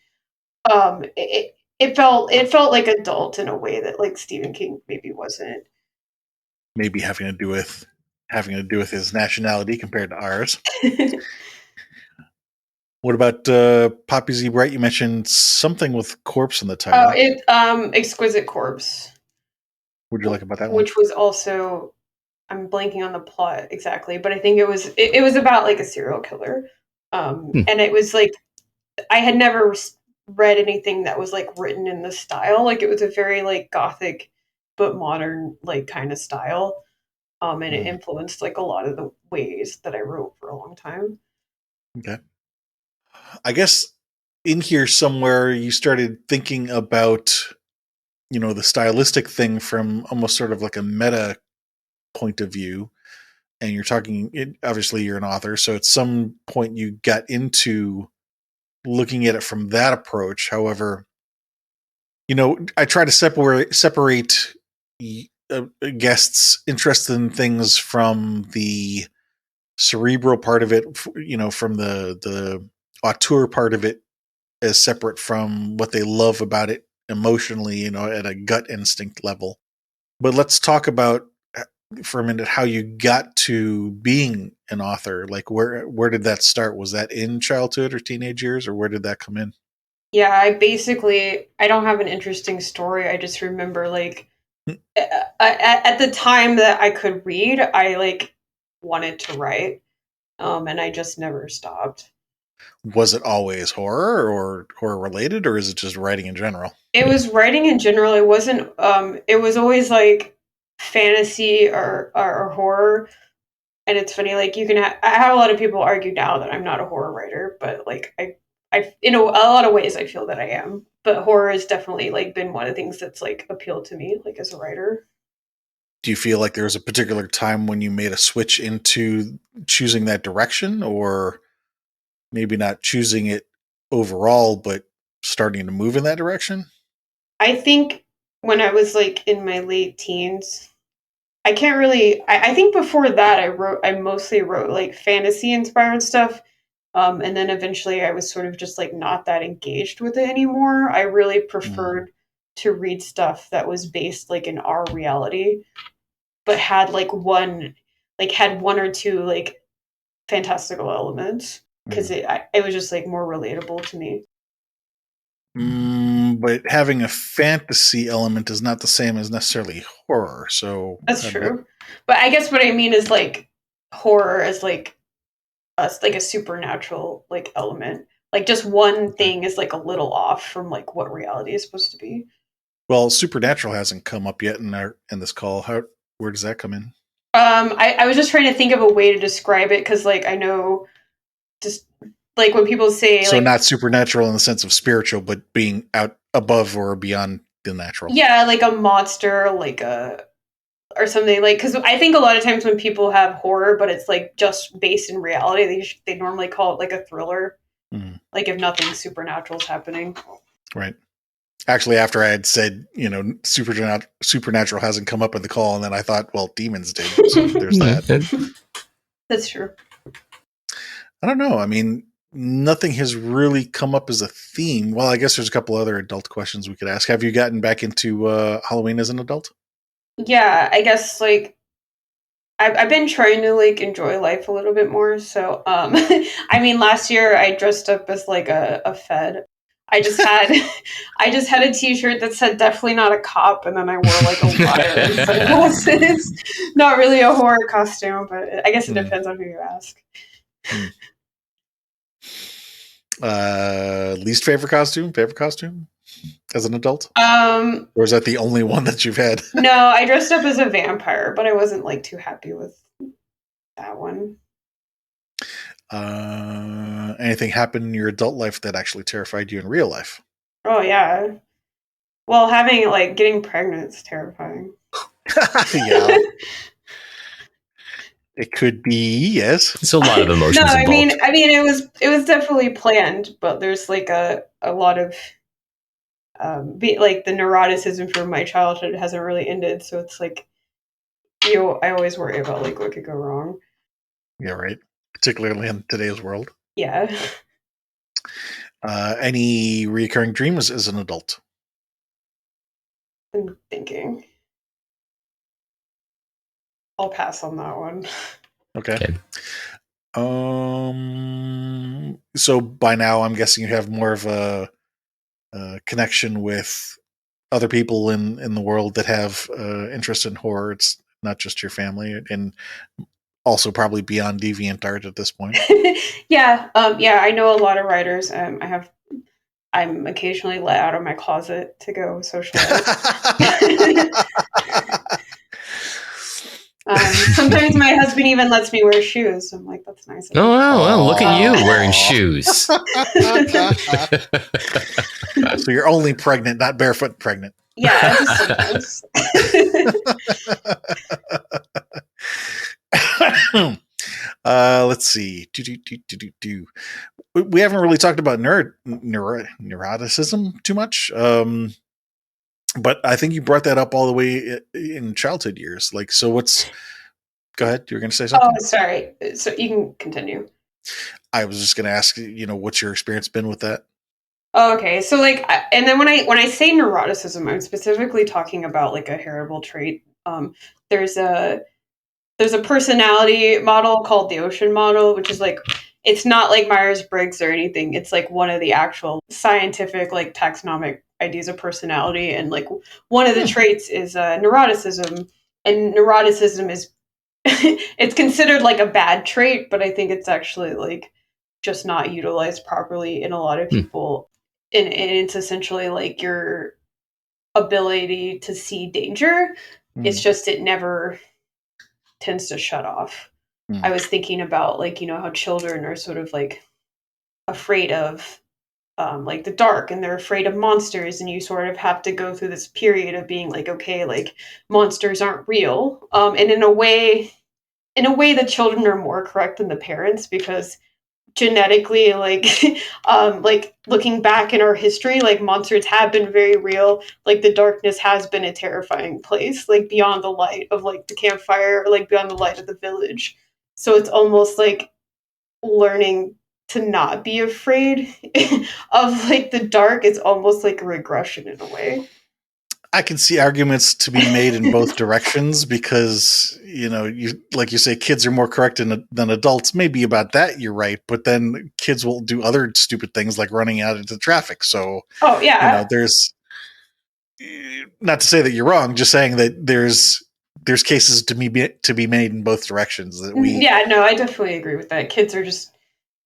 it felt like adult in a way that like Stephen King maybe wasn't. Maybe having to do with his nationality compared to ours. What about Poppy Z. Bright? You mentioned something with corpse in the title. Exquisite Corpse. What did you like about that one? Which was also, I'm blanking on the plot exactly, but I think it was about like a serial killer. And it was like, I had never read anything that was like written in this style. Like it was a very like gothic but modern like kind of style. And it influenced like a lot of the ways that I wrote for a long time. Okay. I guess in here somewhere you started thinking about, the stylistic thing from almost sort of like a meta point of view. And you're talking, obviously you're an author. So at some point you got into looking at it from that approach. However, I try to separate guests interested in things from the cerebral part of it, from the auteur part of it, as separate from what they love about it emotionally, at a gut instinct level. But let's talk about for a minute how you got to being an author. Like where did that start? Was that in childhood or teenage years, or where did that come in? Yeah, I don't have an interesting story. I just remember like at the time that I could read, I like wanted to write. And I just never stopped. Was it always horror or horror related, or is it just writing in general? It was writing in general. It wasn't it was always like fantasy or horror. And it's funny, like I have a lot of people argue now that I'm not a horror writer, but like I in a lot of ways I feel that I am. But horror has definitely like been one of the things that's like appealed to me, like as a writer. Do you feel like there was a particular time when you made a switch into choosing that direction, or maybe not choosing it overall, but starting to move in that direction? I think when I was like in my late teens, I can't really. I think before that, I mostly wrote like fantasy inspired stuff, and then eventually I was sort of just like not that engaged with it anymore. I really preferred to read stuff that was based like in our reality, but had one or two like fantastical elements because it was just like more relatable to me. But having a fantasy element is not the same as necessarily horror. So That's true. But I guess what I mean is like horror as like a supernatural like element. Like just one thing is like a little off from like what reality is supposed to be. Well, supernatural hasn't come up yet in this call. Where does that come in? I was just trying to think of a way to describe it because, like, I know just like when people say, So like, not supernatural in the sense of spiritual, but being out above or beyond the natural. yeah, like a monster, like a or something, like, because I think a lot of times when people have horror, but it's like just based in reality, they normally call it like a thriller, like if nothing supernatural is happening. Right. Actually, after I had said, supernatural hasn't come up in the call, and then I thought, well, demons did. So there's that. That's true. I don't know. I mean, nothing has really come up as a theme. Well, I guess there's a couple other adult questions we could ask. Have you gotten back into Halloween as an adult? Yeah, I guess like I've been trying to like enjoy life a little bit more. So, I mean, last year I dressed up as like a Fed. I just had a T-shirt that said "definitely not a cop," and then I wore like a wire and sunglasses. Not really a horror costume, but I guess it depends on who you ask. Least favorite costume as an adult? Or is that the only one that you've had? No, I dressed up as a vampire, but I wasn't like too happy with that one. Anything happen in your adult life that actually terrified you in real life? Oh yeah. Well, getting pregnant is terrifying. Yeah. It could be, yes. It's a lot of emotions No, involved. I mean it was definitely planned, but there's like a lot of like the neuroticism from my childhood hasn't really ended, so it's like I always worry about like what could go wrong. Yeah, right. Particularly in today's world. Yeah. Any recurring dreams as an adult? I'm thinking. I'll pass on that one. Okay. So by now, I'm guessing you have more of a connection with other people in the world that have interest in horror. It's not just your family, and also probably beyond DeviantArt at this point. Yeah. Yeah. I know a lot of writers. I'm occasionally let out of my closet to go socialize. Sometimes my husband even lets me wear shoes. I'm like, that's nice. Oh, well, look at you wearing shoes. So you're only pregnant, not barefoot pregnant. Yeah, just sometimes. Let's see. We haven't really talked about neuroticism too much. But I think you brought that up all the way in childhood years. Like, so go ahead. You were going to say something? Oh, sorry. So you can continue. I was just going to ask, what's your experience been with that? Oh, okay. So like, and then when I say neuroticism, I'm specifically talking about like a heritable trait. There's a personality model called the Ocean model, which is like, it's not like Myers-Briggs or anything. It's like one of the actual scientific like taxonomic ideas of personality. And like one of the traits is neuroticism, and neuroticism is it's considered like a bad trait, but I think it's actually like just not utilized properly in a lot of people. And it's essentially like your ability to see danger. It's just it never tends to shut off. I was thinking about like, how children are sort of like afraid of like the dark, and they're afraid of monsters, and you sort of have to go through this period of being like, okay, like monsters aren't real. And in a way the children are more correct than the parents, because genetically, like like looking back in our history, like monsters have been very real. Like the darkness has been a terrifying place, like beyond the light of like the campfire, or like beyond the light of the village. So it's almost like learning to not be afraid of like the dark is almost like a regression in a way. I can see arguments to be made in both directions, because like you say, kids are more correct than adults. Maybe about that you're right, but then kids will do other stupid things like running out into traffic. So there's, not to say that you're wrong, just saying that there's cases to be made in both directions. That I definitely agree with that. Kids are just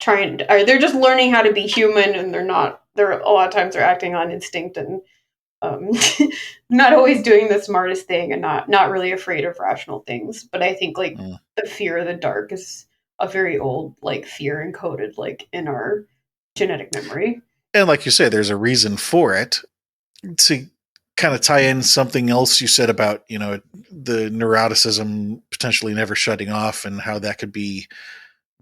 they're just learning how to be human, and they're a lot of times they're acting on instinct, and um, not always doing the smartest thing and not really afraid of rational things. But I think like the fear of the dark is a very old like fear encoded like in our genetic memory. And like you say, there's a reason for it. To kind of tie in something else you said about, the neuroticism potentially never shutting off and how that could be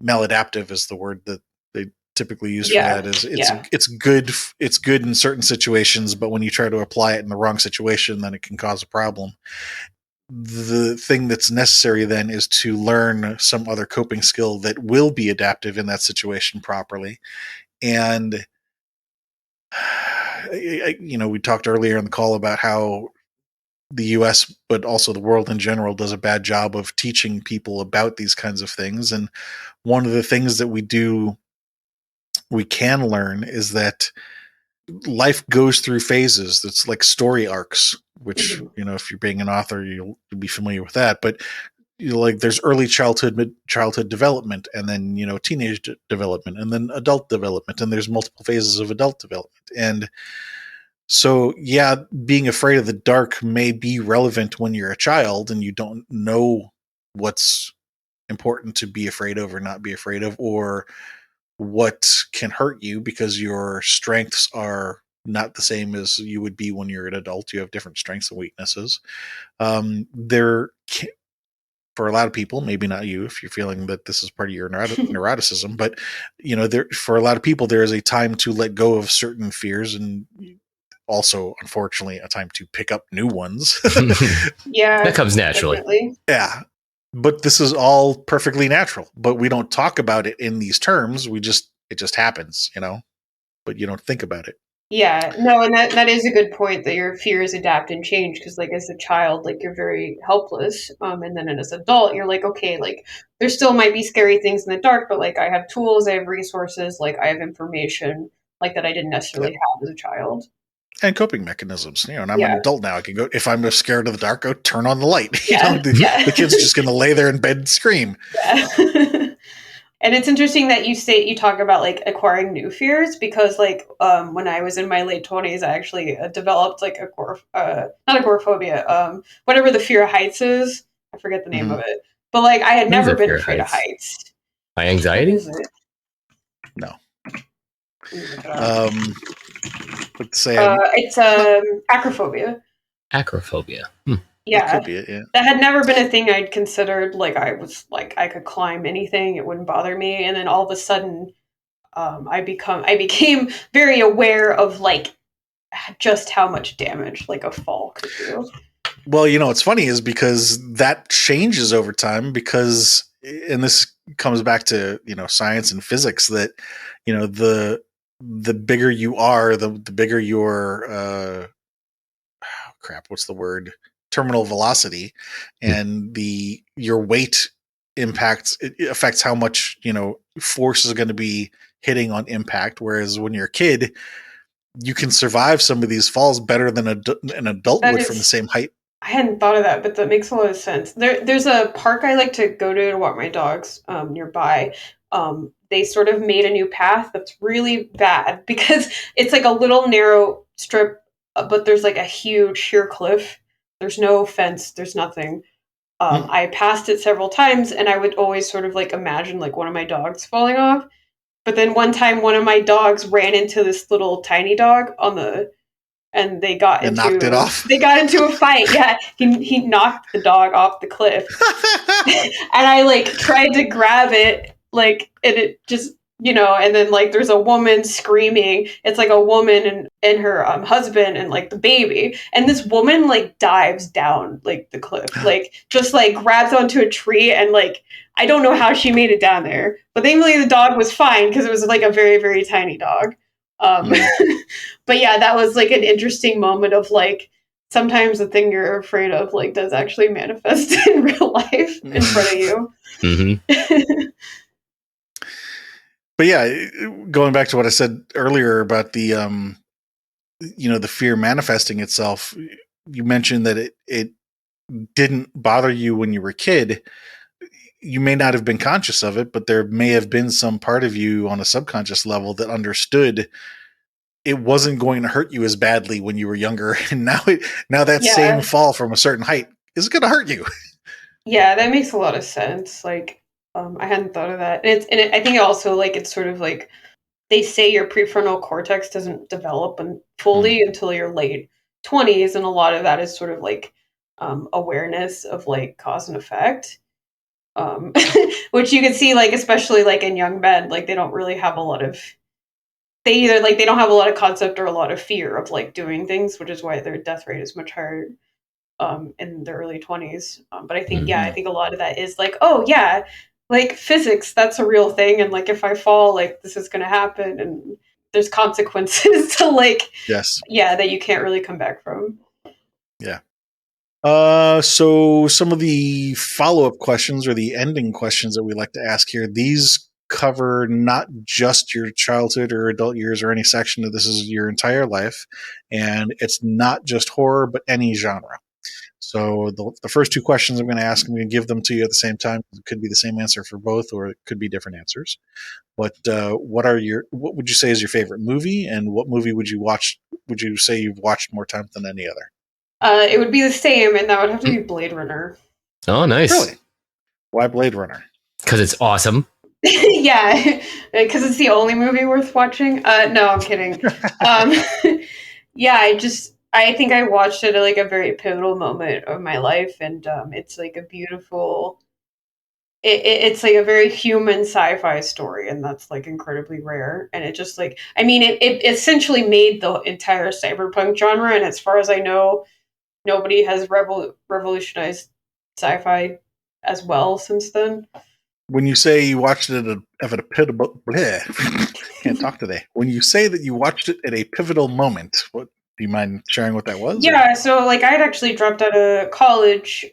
maladaptive is the word that they typically use for that. Is it's good in certain situations, but when you try to apply it in the wrong situation, then it can cause a problem. The thing that's necessary then is to learn some other coping skill that will be adaptive in that situation properly. And we talked earlier in the call about how the US, but also the world in general, does a bad job of teaching people about these kinds of things. And one of the things that we can learn is that life goes through phases. It's like story arcs, which, if you're being an author, you'll be familiar with that. But like there's early childhood, mid-childhood development, and then, teenage development, and then adult development. And there's multiple phases of adult development. And so, yeah, being afraid of the dark may be relevant when you're a child and you don't know what's important to be afraid of or not be afraid of, or what can hurt you because your strengths are not the same as you would be when you're an adult. You have different strengths and weaknesses. For a lot of people, maybe not you, if you're feeling that this is part of your neuroticism, but for a lot of people, there is a time to let go of certain fears, and also, unfortunately, a time to pick up new ones. Yeah, that comes naturally. Definitely. Yeah. But this is all perfectly natural, but we don't talk about it in these terms. It just happens, but you don't think about it. Yeah, no, and that is a good point that your fears adapt and change because, like, as a child, like you're very helpless, and then as an adult, you're like, okay, like there still might be scary things in the dark, but like I have tools, I have resources, like I have information, like that I didn't necessarily have as a child. And coping mechanisms, and I'm an adult now. I can go, if I'm scared of the dark, go turn on the light. The kid's just going to lay there in bed and scream. Yeah. And it's interesting that you talk about like acquiring new fears because like when I was in my late 20s, I actually developed like not agoraphobia, whatever the fear of heights is. I forget the name of it, but like I had never been afraid of heights. High anxiety? No. Let's say it's acrophobia. Acrophobia. Yeah, that could be it, yeah. That had never been a thing I'd considered. Like I was like I could climb anything; it wouldn't bother me. And then all of a sudden, I became very aware of like just how much damage like a fall could do. Well, what's funny is because that changes over time. Because, and this comes back to science and physics, that the bigger you are, the bigger your what's the word? Terminal velocity, and your weight impacts, it affects how much force is going to be hitting on impact. Whereas when you're a kid, you can survive some of these falls better than an adult would from the same height. I hadn't thought of that, but that makes a lot of sense. There's a park I like to go to walk my dogs nearby. They sort of made a new path that's really bad because it's like a little narrow strip, but there's like a huge sheer cliff. There's no fence. There's nothing. I passed it several times, and I would always sort of like imagine like one of my dogs falling off. But then one time, one of my dogs ran into this little tiny dog and they got knocked it off. They got into a fight. Yeah, he knocked the dog off the cliff, and I like tried to grab it, like, and it just. And then like there's a woman screaming. It's like a woman and her husband and like the baby. And this woman like dives down like the cliff, like just like grabs onto a tree and like I don't know how she made it down there. But thankfully the dog was fine because it was like a very, very tiny dog. But yeah, that was like an interesting moment of like sometimes the thing you're afraid of like does actually manifest in real life in front of you. Mm-hmm. But yeah, going back to what I said earlier about the, the fear manifesting itself, you mentioned that it didn't bother you when you were a kid. You may not have been conscious of it, but there may have been some part of you on a subconscious level that understood it wasn't going to hurt you as badly when you were younger, and now that Yeah. same fall from a certain height is going to hurt you. Yeah, that makes a lot of sense. Like, I hadn't thought of that. I think also like it's sort of like they say your prefrontal cortex doesn't develop fully until your late 20s, and a lot of that is sort of like awareness of like cause and effect. Which you can see like especially like in young men, like they don't really have a lot of they either like they don't have a lot of concept or a lot of fear of like doing things, which is why their death rate is much higher in their early 20s. But I think, I think a lot of that is like, oh, yeah, like physics, that's a real thing. And like, if I fall, like, this is going to happen. And there's consequences to like, Yes. yeah, that you can't really come back from. Yeah. So some of the follow-up questions or the ending questions that we like to ask here, these cover not just your childhood or adult years or any section of this, is your entire life. And it's not just horror, but any genre. So the first two questions I'm going to ask, I'm going to give them to you at the same time. It could be the same answer for both, or it could be different answers. But what would you say is your favorite movie, and what movie would you say you've watched more times than any other? It would be the same, and that would have to be Blade Runner. Oh, nice. Really? Why Blade Runner? Because it's awesome. Yeah, because it's the only movie worth watching. No, I'm kidding. Yeah, I think I watched it at like a very pivotal moment of my life, and it's like a beautiful. It's like a very human sci-fi story, and that's like incredibly rare. And it just like, I mean, it essentially made the entire cyberpunk genre. And as far as I know, nobody has revolutionized sci-fi as well since then. When you say you watched it at a pivotal, can't talk today. When you say that you watched it at a pivotal moment, what do you mind sharing what that was? Yeah, so like I had actually dropped out of college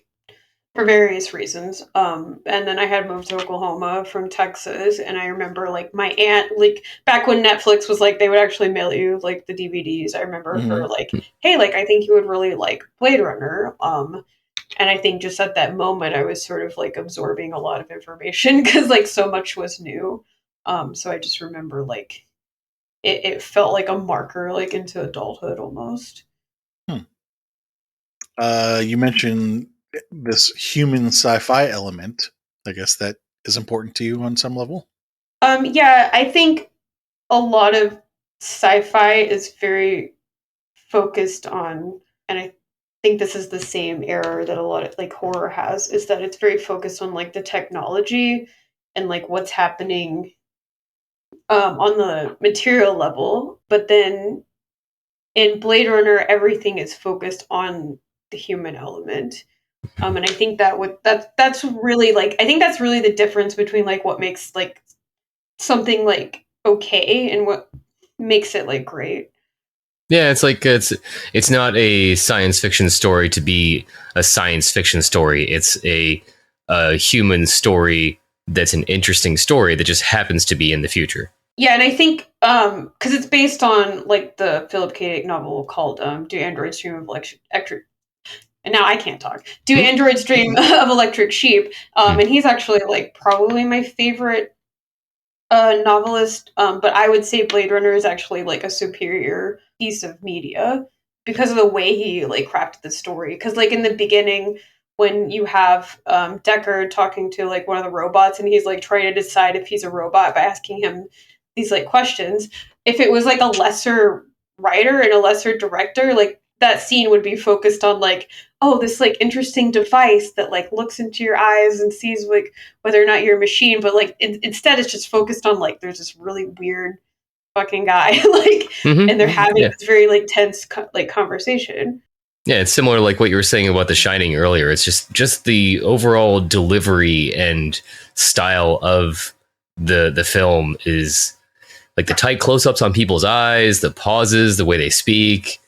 for various reasons, and then I had moved to Oklahoma from Texas, and I remember like my aunt, like back when Netflix was like they would actually mail you like the DVDs. I remember her like, hey, like I think you would really like Blade Runner. And I think just at that moment, I was sort of like absorbing a lot of information because like so much was new. So I just remember like it felt like a marker like into adulthood almost. You mentioned this human sci-fi element. I guess that is important to you on some level. Yeah, I think a lot of sci-fi is very focused on, and I think this is the same error that a lot of like horror has, is that it's very focused on like the technology and like what's happening on the material level, but then in Blade Runner, everything is focused on the human element. And I think that's really like I think that's really the difference between like what makes like something like okay and what makes it like great. Yeah, it's like it's not a science fiction story to be a science fiction story. It's a human story that's an interesting story that just happens to be in the future. Yeah, and I think because it's based on like the Philip K. Dick novel called "Do Androids Dream of Electric?" And now I can't talk. "Do Androids Dream of Electric Sheep?" And he's actually like probably my favorite novelist. But I would say Blade Runner is actually like a superior piece of media because of the way he like crafted the story. Because like in the beginning, when you have Deckard talking to like one of the robots, and he's like trying to decide if he's a robot by asking him these like questions. If it was like a lesser writer and a lesser director, like that scene would be focused on like, oh, this like interesting device that like looks into your eyes and sees like whether or not you're a machine. But like instead, it's just focused on like there's this really weird fucking guy like, and they're having this very like tense like conversation. Yeah, it's similar like what you were saying about The Shining earlier. It's just the overall delivery and style of the film is like the tight close-ups on people's eyes, the pauses, the way they speak.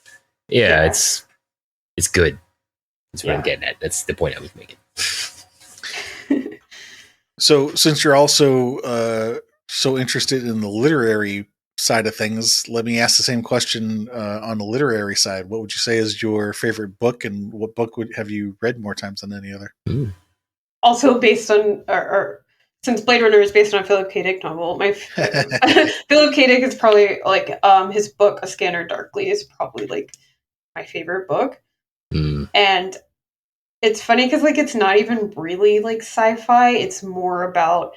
Yeah. it's good. That's what I'm getting at. That's the point I was making. So since you're also so interested in the literary side of things, let me ask the same question on the literary side. What would you say is your favorite book, and what book have you read more times than any other? Also based on or since Blade Runner is based on a Philip K. Dick novel, my Philip K. Dick is probably like his book A Scanner Darkly is probably like my favorite book. And it's funny because like it's not even really like sci-fi. It's more about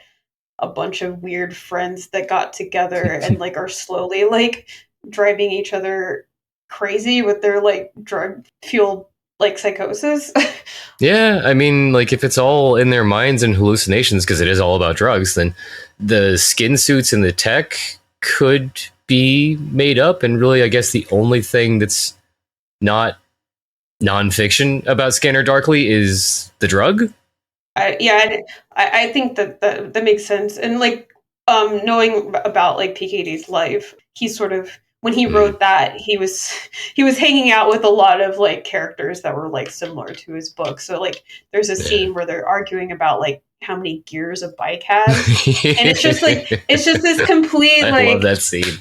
a bunch of weird friends that got together and like are slowly like driving each other crazy with their like drug fueled like psychosis. Yeah, I mean, like if it's all in their minds and hallucinations, because it is all about drugs, then the skin suits and the tech could be made up. And really, I guess the only thing that's not nonfiction about Scanner Darkly is the drug. I think that makes sense. And like knowing about like PKD's life, he sort of when he wrote that he was hanging out with a lot of like characters that were like similar to his book. So like there's a scene where they're arguing about like how many gears a bike has, and it's just this complete like I love that scene.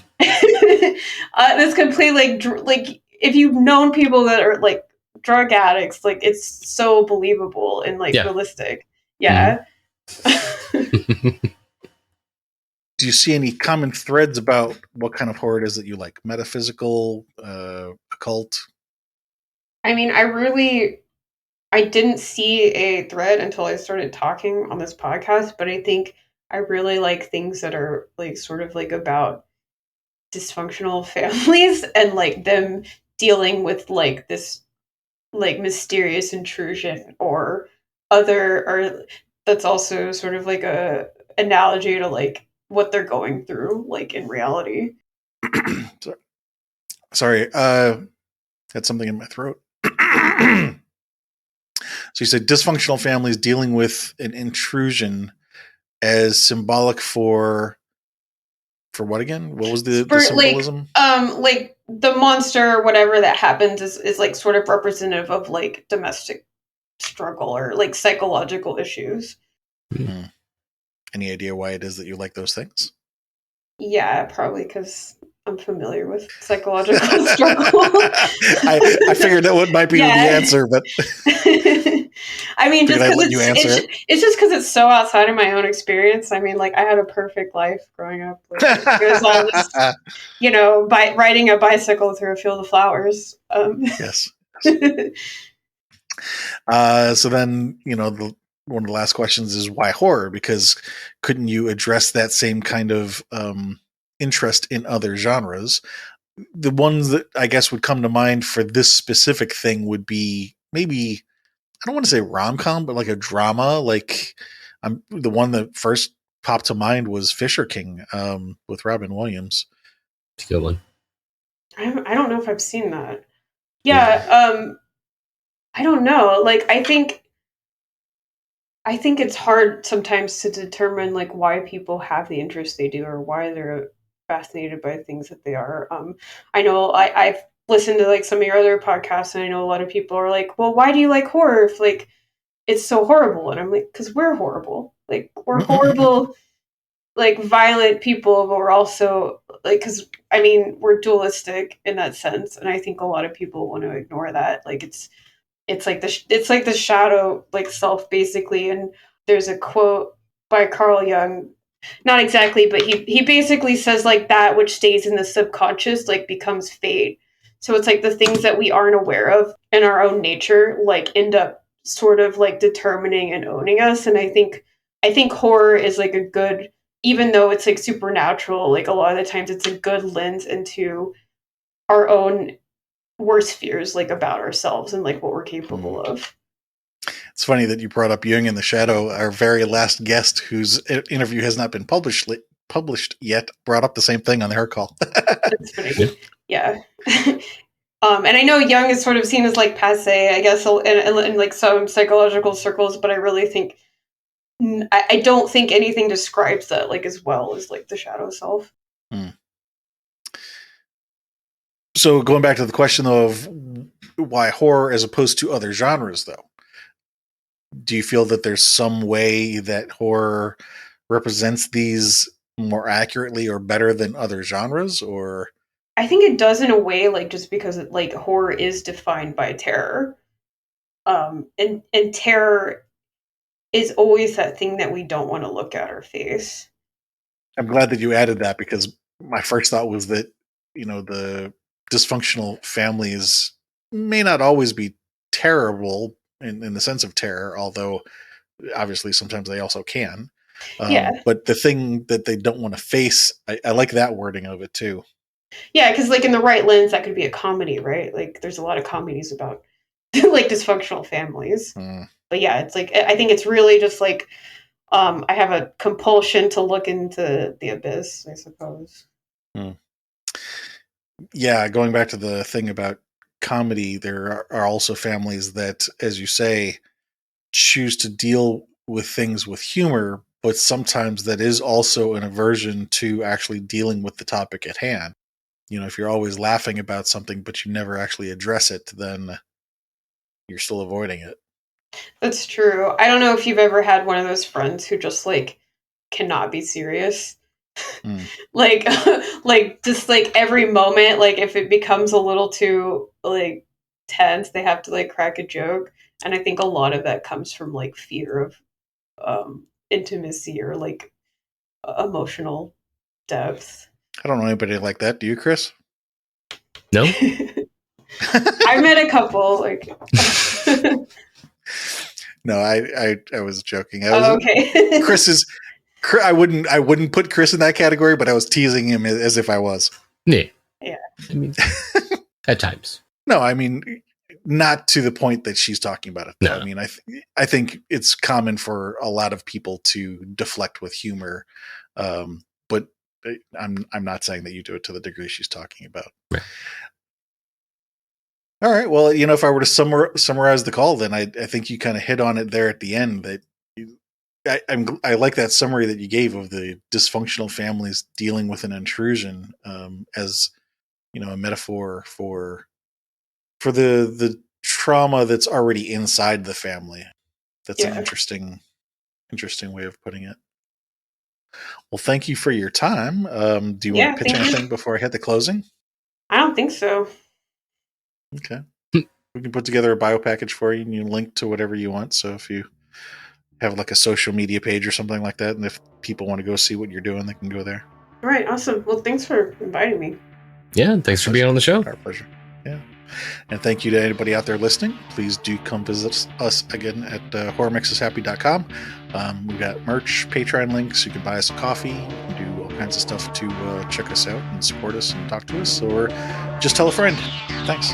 this complete like if you've known people that are like drug addicts, like it's so believable and like realistic. Yeah. Do you see any common threads about what kind of horror it is that you like? Metaphysical, occult? I mean, I didn't see a thread until I started talking on this podcast, but I think I really like things that are like sort of like about dysfunctional families and like them dealing with like this like mysterious intrusion or that's also sort of like a analogy to like what they're going through like in reality. Sorry, had something in my throat. So you said dysfunctional families dealing with an intrusion as symbolic for what again? What was the symbolism? Like the monster or whatever that happens is like sort of representative of like domestic struggle or like psychological issues. Mm-hmm. Any idea why it is that you like those things? Yeah, probably because I'm familiar with psychological struggle. I figured that might be the answer, but I mean, just because it's just because it's so outside of my own experience. I mean, like I had a perfect life growing up. Like, it was all just, you know, by riding a bicycle through a field of flowers. Yes. So then, you know, one of the last questions is why horror? Because couldn't you address that same kind of interest in other genres? The ones that I guess would come to mind for this specific thing would be maybe, I don't want to say rom-com, but like a drama. Like the one that first popped to mind was Fisher King with Robin Williams. It's a good one. I don't know if I've seen that. Yeah. I don't know. Like, I think it's hard sometimes to determine like why people have the interest they do or why they're fascinated by things that they are. I know I've listened to like some of your other podcasts, and I know a lot of people are like, well, why do you like horror if like it's so horrible? And I'm like, because we're horrible. Like we're horrible, like violent people, but we're also like, because I mean, we're dualistic in that sense, and I think a lot of people want to ignore that. Like it's like the shadow like self basically. And there's a quote by Carl Jung, not exactly, but he basically says like that which stays in the subconscious like becomes fate. So it's like the things that we aren't aware of in our own nature like end up sort of like determining and owning us. And I think horror is like a good, even though it's like supernatural, like a lot of the times it's a good lens into our own worst fears like about ourselves and like what we're capable of. It's funny that you brought up Jung in the Shadow. Our very last guest, whose interview has not been published yet, brought up the same thing on her call. That's funny. Yeah. And I know Jung is sort of seen as like passe, I guess, in like some psychological circles, but I really think I don't think anything describes that like as well as like the shadow self. So going back to the question of why horror as opposed to other genres, though, do you feel that there's some way that horror represents these more accurately or better than other genres? Or I think it does in a way, like just because like horror is defined by terror, and terror is always that thing that we don't want to look at or face. I'm glad that you added that, because my first thought was that, the dysfunctional families may not always be terrible in the sense of terror, although obviously sometimes they also can. Yeah. But the thing that they don't want to face, I like that wording of it too. Yeah, because like in the right lens, that could be a comedy, right? Like there's a lot of comedies about like dysfunctional families. But yeah, it's like I think it's really just like I have a compulsion to look into the abyss, I suppose. Yeah, going back to the thing about comedy, there are also families that, as you say, choose to deal with things with humor, but sometimes that is also an aversion to actually dealing with the topic at hand. If you're always laughing about something but you never actually address it, then you're still avoiding it. That's true. I don't know if you've ever had one of those friends who just like cannot be serious. Like like just like every moment, like if it becomes a little too like tense, they have to like crack a joke. And I think a lot of that comes from like fear of intimacy or like emotional depth. I don't know anybody like that. Do you, Chris? No? I met a couple like No, I was joking. okay. I wouldn't put Chris in that category, but I was teasing him as if I was. Yeah. Yeah. I mean, at times. No, I mean, not to the point that she's talking about it. No. I mean, I think it's common for a lot of people to deflect with humor, but I'm not saying that you do it to the degree she's talking about. Right. All right. Well, if I were to summarize the call, then I think you kind of hit on it there at the end. That I like that summary that you gave of the dysfunctional families dealing with an intrusion as a metaphor for the trauma that's already inside the family. That's an interesting way of putting it. Well, thank you for your time. Do you want to pitch anything before I hit the closing? I don't think so. Okay. We can put together a bio package for you, and you link to whatever you want. So if you have like a social media page or something like that, and if people want to go see what you're doing, they can go there. All right. Awesome. Well, thanks for inviting me. Yeah. Thanks for being on the show. Our pleasure. Yeah. And thank you to anybody out there listening. Please do come visit us again at horrormixushappy.com. We've got merch, Patreon links. You can buy us a coffee. You can do all kinds of stuff to check us out and support us and talk to us, or just tell a friend. Thanks.